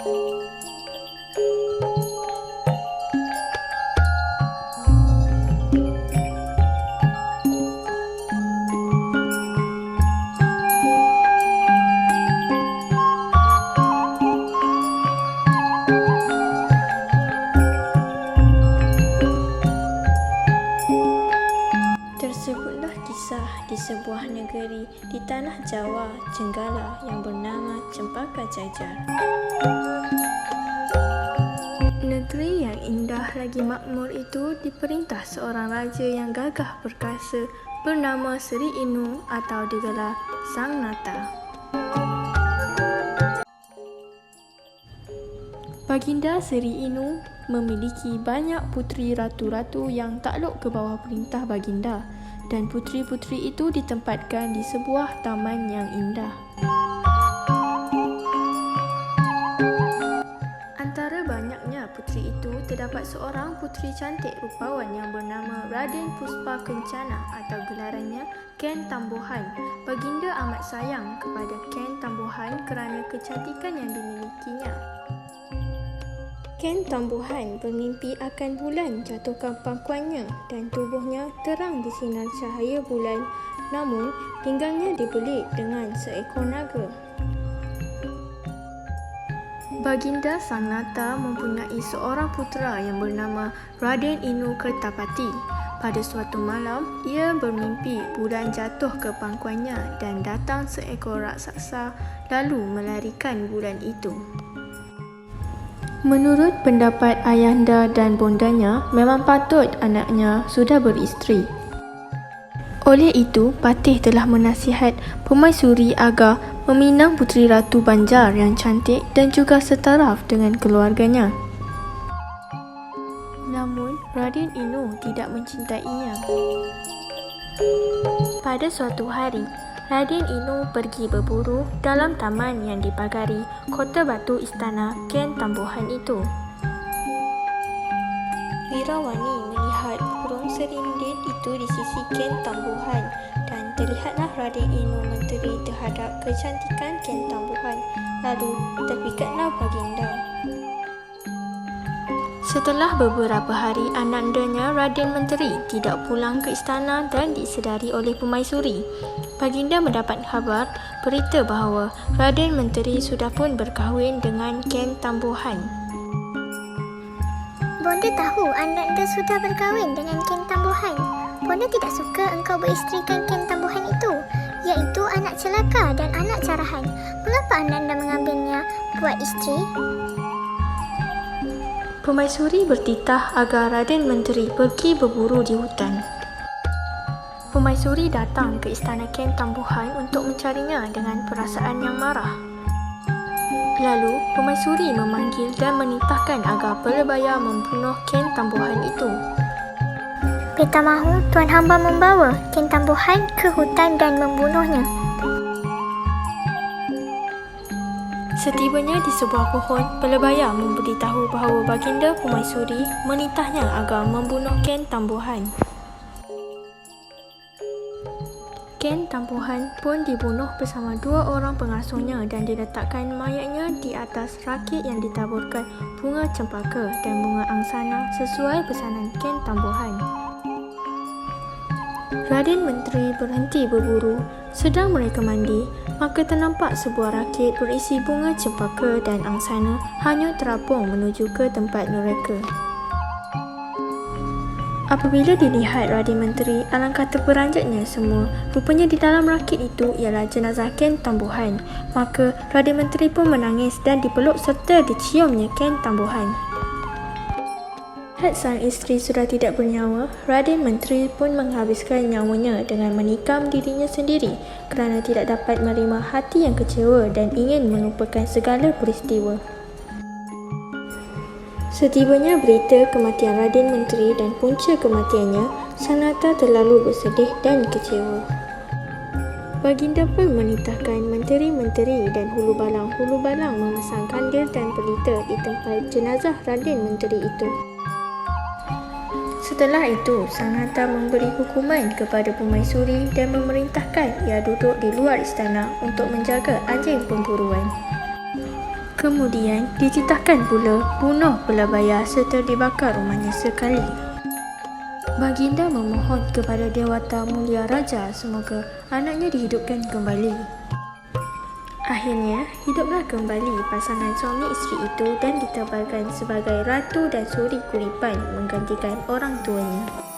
Tersebutlah kisah di sebuah negeri di tanah Jawa, Jenggala yang bernama Cempaka Jajar. Negeri yang indah lagi makmur itu diperintah seorang raja yang gagah perkasa bernama Seri Inu atau digelar Sang Nata. Baginda Seri Inu memiliki banyak puteri ratu-ratu yang takluk ke bawah perintah baginda, dan puteri-puteri itu ditempatkan di sebuah taman yang indah. Antara banyaknya puteri itu, terdapat seorang puteri cantik rupawan yang bernama Raden Puspa Kencana atau gelarannya Ken Tambuhan. Baginda amat sayang kepada Ken Tambuhan kerana kecantikan yang dimilikinya. Ken Tambuhan bermimpi akan bulan jatuhkan pangkuannya dan tubuhnya terang disinar cahaya bulan, namun pinggangnya dibelit dengan seekor naga. Baginda Sang Nata mempunyai seorang putera yang bernama Raden Inu Kertapati. Pada suatu malam, ia bermimpi bulan jatuh ke pangkuannya dan datang seekor raksasa lalu melarikan bulan itu. Menurut pendapat ayahanda dan bondanya, memang patut anaknya sudah beristeri. Oleh itu, Patih telah menasihat Permaisuri agar meminang Puteri Ratu Banjar yang cantik dan juga setaraf dengan keluarganya. Namun, Raden Inu tidak mencintainya. Pada suatu hari, Raden Inu pergi berburu dalam taman yang dipagari kota batu istana Ken Tambuhan itu. Wirawani melihat burung serindit itu di sisi Ken Tambuhan dan terlihatlah Raden Inu menteri terhadap kecantikan Ken Tambuhan. Lalu terpikatlah baginda. Setelah beberapa hari, anandanya Raden Menteri tidak pulang ke istana dan disedari oleh Permaisuri. Baginda mendapat khabar berita bahawa Raden Menteri sudah pun berkahwin dengan Ken Tambuhan. Bonda tahu ananda sudah berkahwin dengan Ken Tambuhan. Bonda tidak suka engkau beristerikan Ken Tambuhan itu, iaitu anak celaka dan anak carahan. Mengapa ananda mengambilnya buat isteri? Permaisuri bertitah agar Raden Menteri pergi berburu di hutan. Permaisuri datang ke istana Ken Tambuhan untuk mencarinya dengan perasaan yang marah. Lalu, Permaisuri memanggil dan menitahkan agar pelebaya membunuh Ken Tambuhan itu. Beta mahu Tuan Hamba membawa Ken Tambuhan ke hutan dan membunuhnya. Setibanya di sebuah pohon, pelebaya memberitahu bahawa baginda Permaisuri menitahnya agar membunuh Ken Tambuhan. Ken Tambuhan pun dibunuh bersama dua orang pengasuhnya dan diletakkan mayatnya di atas rakit yang ditaburkan bunga cempaka dan bunga angsana sesuai pesanan Ken Tambuhan. Raden Menteri berhenti berburu. Sedang mereka mandi, maka ternampak sebuah rakit berisi bunga cempaka dan angsana hanyut terapung menuju ke tempat mereka. Apabila dilihat Raden Menteri, alangkah terperanjatnya semua. Rupanya di dalam rakit itu ialah jenazah Ken Tambuhan. Maka Raden Menteri pun menangis dan dipeluk serta diciumnya Ken Tambuhan. Saat sang isteri sudah tidak bernyawa, Raden Menteri pun menghabiskan nyawanya dengan menikam dirinya sendiri kerana tidak dapat menerima hati yang kecewa dan ingin melupakan segala peristiwa. Setibanya berita kematian Raden Menteri dan punca kematiannya, Sang Nata terlalu bersedih dan kecewa. Baginda pun menitahkan menteri-menteri dan hulu balang memasang kandil dan pelita di tempat jenazah Raden Menteri itu. Setelah itu, Sang Nata memberi hukuman kepada Permaisuri dan memerintahkan ia duduk di luar istana untuk menjaga anjing pemburuan. Kemudian dititahkan pula bunuh pelabaya serta dibakar rumahnya sekali. Baginda memohon kepada Dewata Mulia Raja semoga anaknya dihidupkan kembali. Akhirnya, hiduplah kembali pasangan suami isteri itu dan ditebalkan sebagai Ratu dan Suri Kuripan menggantikan orang tuanya.